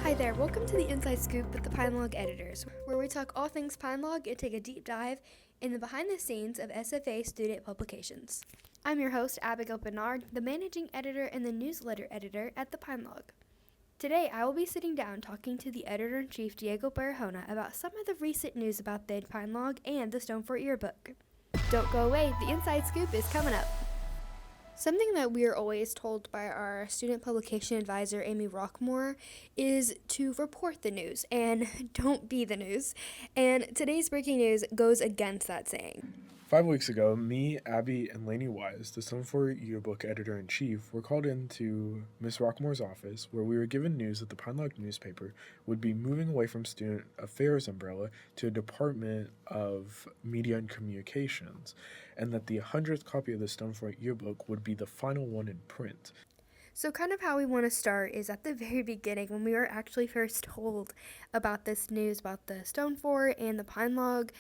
Hi there, welcome to the Inside Scoop with the PineLog editors, where we talk all things PineLog and take a deep dive in the behind the scenes of SFA student publications. I'm your host, Abigail Bernard, the managing editor and the newsletter editor at the PineLog. Today, I will be sitting down talking to the editor-in-chief, Diego Barahona, about some of the recent news about the PineLog and the Stone Fort Yearbook. Don't go away, the Inside Scoop is coming up. Something that we are always told by our student publication advisor, Amy Rockmore, is to report the news and don't be the news. And today's breaking news goes against that saying. 5 weeks ago, me, Abby, and Lainey Wise, the Stone Fort Yearbook editor-in-chief, were called into Miss Rockmore's office where we were given news that the PineLog newspaper would be moving away from Student Affairs umbrella to a Department of Media and Communications, and that the 100th copy of the Stone Fort Yearbook would be the final one in print. So kind of how we want to start is at the very beginning when we were actually first told about this news about the Stone Fort and the PineLog.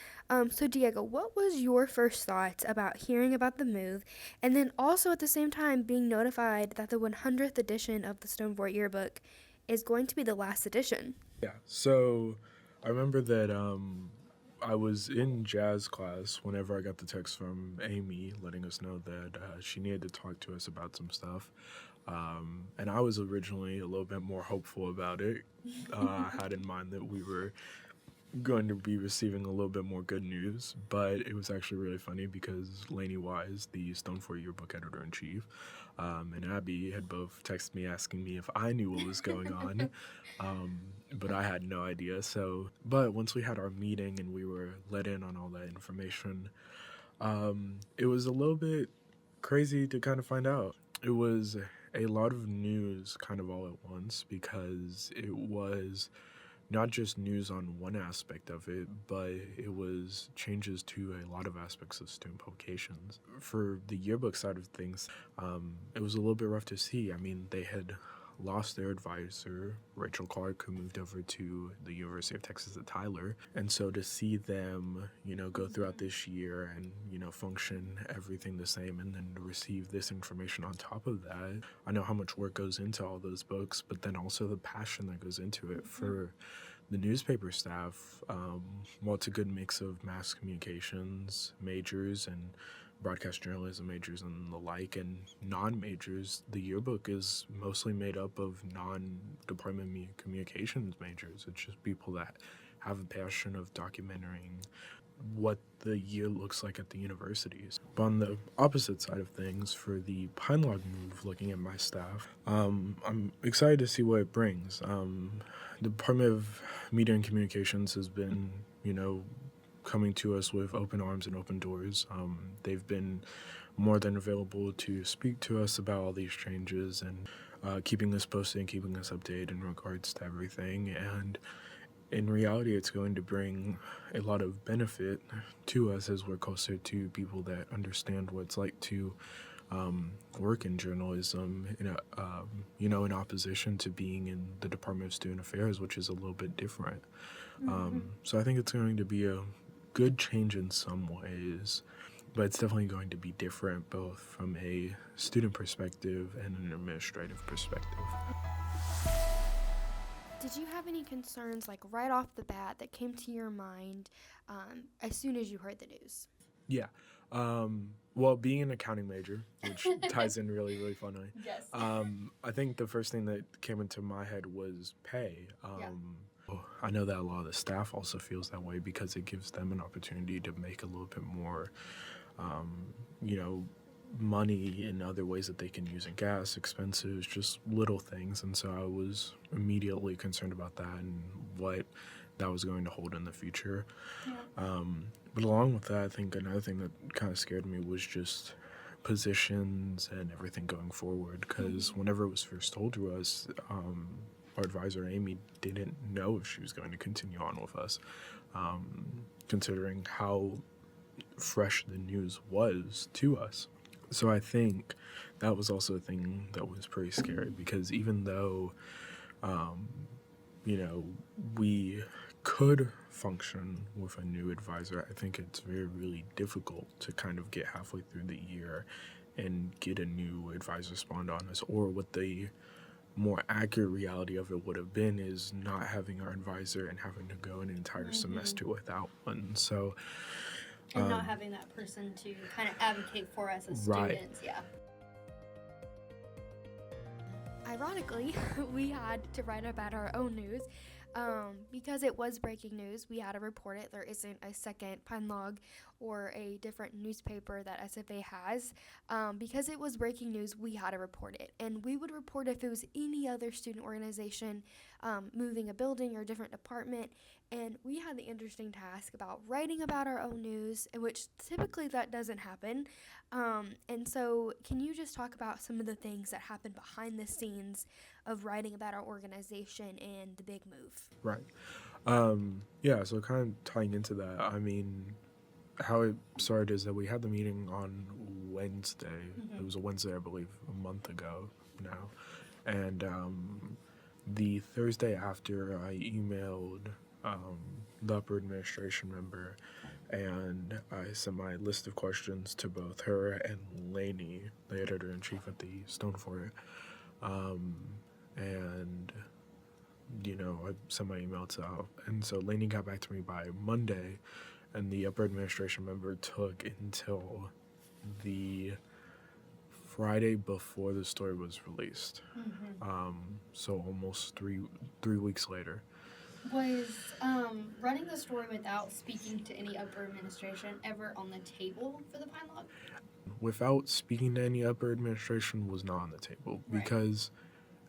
So Diego, what was your first thoughts about hearing about the move and then also at the same time being notified that the 100th edition of the Stone Fort Yearbook is going to be the last edition? Yeah, so I remember that I was in jazz class whenever I got the text from Amy letting us know that she needed to talk to us about some stuff. And I was originally a little bit more hopeful about it. I had in mind that we were going to be receiving a little bit more good news, but it was actually really funny because Lainey Wise, the Stone Fort Yearbook editor-in-chief, and Abby had both texted me asking me if I knew what was going on, but I had no idea. But once we had our meeting and we were let in on all that information, it was a little bit crazy to kind of find out. It was a lot of news kind of all at once because it was not just news on one aspect of it, but it was changes to a lot of aspects of student publications. For the yearbook side of things, it was a little bit rough to see. I mean, they had lost their advisor, Rachel Clark, who moved over to the University of Texas at Tyler. And so to see them, go throughout this year and, function everything the same and then to receive this information on top of that, I know how much work goes into all those books, but then also the passion that goes into it for the newspaper staff. Well, it's a good mix of mass communications majors and broadcast journalism majors and the like, and non-majors. The yearbook is mostly made up of non-department communications majors. It's just people that have a passion of documenting what the year looks like at the universities. But on the opposite side of things, for the PineLog move, looking at my staff, I'm excited to see what it brings. The Department of Media and Communications has been, coming to us with open arms and open doors. They've been more than available to speak to us about all these changes and keeping us posted and keeping us updated in regards to everything. And in reality, it's going to bring a lot of benefit to us as we're closer to people that understand what it's like to work in journalism, in opposition to being in the Department of Student Affairs, which is a little bit different. So I think it's going to be a good change in some ways, but it's definitely going to be different both from a student perspective and an administrative perspective. Did you have any concerns, like right off the bat, that came to your mind as soon as you heard the news? Yeah. Well, being an accounting major, which ties in really, really funnily, Yes. I think the first thing that came into my head was pay. I know that a lot of the staff also feels that way because it gives them an opportunity to make a little bit more, money in other ways that they can use in gas, expenses, just little things. And so I was immediately concerned about that and what that was going to hold in the future. Yeah. But along with that, I think another thing that kind of scared me was just positions and everything going forward, because whenever it was first told to us, our advisor Amy didn't know if she was going to continue on with us, considering how fresh the news was to us. So I think that was also a thing that was pretty scary, because even though, we could function with a new advisor, I think it's really difficult to kind of get halfway through the year and get a new advisor spawned on us, or what the more accurate reality of it would have been is not having our advisor and having to go an entire semester without one. So and not having that person to kind of advocate for us as Right. students. Yeah. Ironically, we had to write about our own news. Because it was breaking news, we had to report it. There isn't a second Pine Log or a different newspaper that SFA has. Because it was breaking news, we had to report it. And we would report if it was any other student organization moving a building or a different department. And we had the interesting task about writing about our own news, in which typically that doesn't happen. And so, can you just talk about some of the things that happen behind the scenes of writing about our organization and the big move? Right. Yeah, so kind of tying into that, I mean, how it started is that we had the meeting on Wednesday. It was a Wednesday, I believe, a month ago now. And the Thursday after, I emailed the upper administration member, and I sent my list of questions to both her and Lainey, the editor-in-chief at the Stone Fort. And I sent my email to her. And so Lainey got back to me by Monday, and the upper administration member took until the Friday before the story was released. So almost three weeks later. Was running the story without speaking to any upper administration ever on the table for the Pine Log? Without speaking to any upper administration was not on the table, Right. because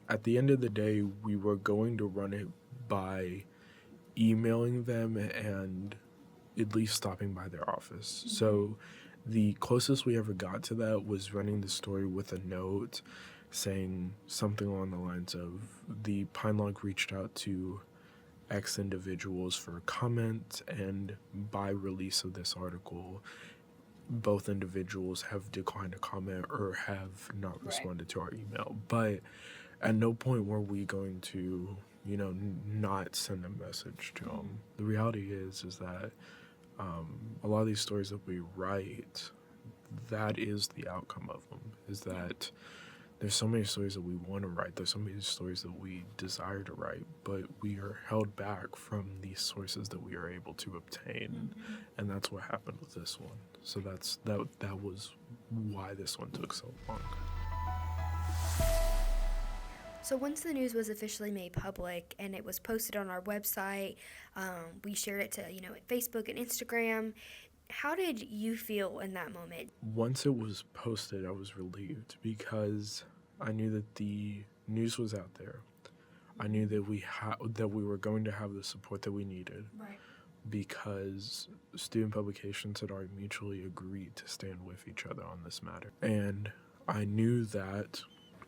at the end of the day, we were going to run it by emailing them and at least stopping by their office. So the closest we ever got to that was running the story with a note saying something along the lines of, the Pine Log reached out to X individuals for comment, and by release of this article, both individuals have declined to comment or have not responded to our email. But at no point were we going to, not send a message to them. The reality is that a lot of these stories that we write, that is the outcome of them, is that there's so many stories that we want to write, there's so many stories that we desire to write, but we are held back from the sources that we are able to obtain. And that's what happened with this one. So that was why this one took so long. So once the news was officially made public and it was posted on our website, we shared it to, Facebook and Instagram. How did you feel in that moment? Once it was posted, I was relieved, because I knew that the news was out there. I knew that we were going to have the support that we needed. Right. Because student publications had already mutually agreed to stand with each other on this matter. And I knew that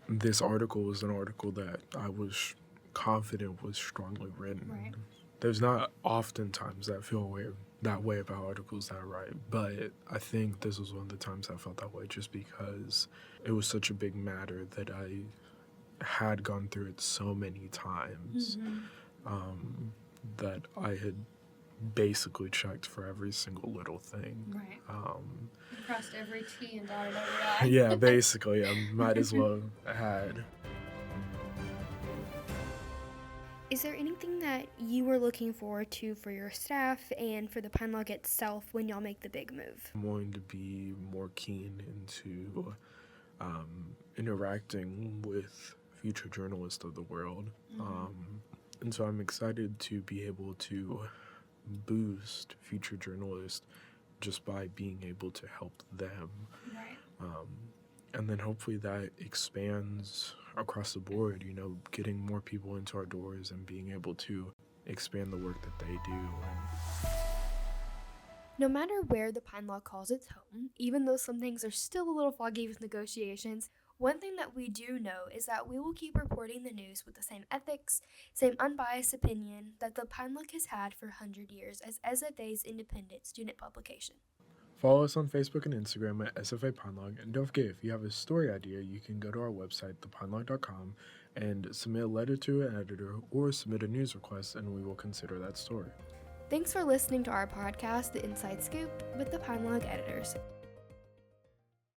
this article was an article that I was confident was strongly written. Right. There's not often times that I feel that way about articles that I write, but I think this was one of the times I felt that way, just because it was such a big matter that I had gone through it so many times, that I had basically checked for every single little thing. Right. Crossed every T and dotted every I. Yeah, basically, I might as well had. Is there anything that you were looking forward to for your staff and for the Pine Log itself when y'all make the big move? I'm going to be more keen into interacting with future journalists of the world. And so I'm excited to be able to boost future journalists just by being able to help them. Right. And then hopefully that expands across the board, getting more people into our doors and being able to expand the work that they do. No matter where the Pine Log calls its home, even though some things are still a little foggy with negotiations, one thing that we do know is that we will keep reporting the news with the same ethics, same unbiased opinion that the Pine Log has had for 100 years as SFA's independent student publication. Follow us on Facebook and Instagram at SFA Pine Log, and don't forget, if you have a story idea, you can go to our website, thepinelog.com, and submit a letter to an editor or submit a news request, and we will consider that story. Thanks for listening to our podcast, The Inside Scoop, with the Pine Log editors.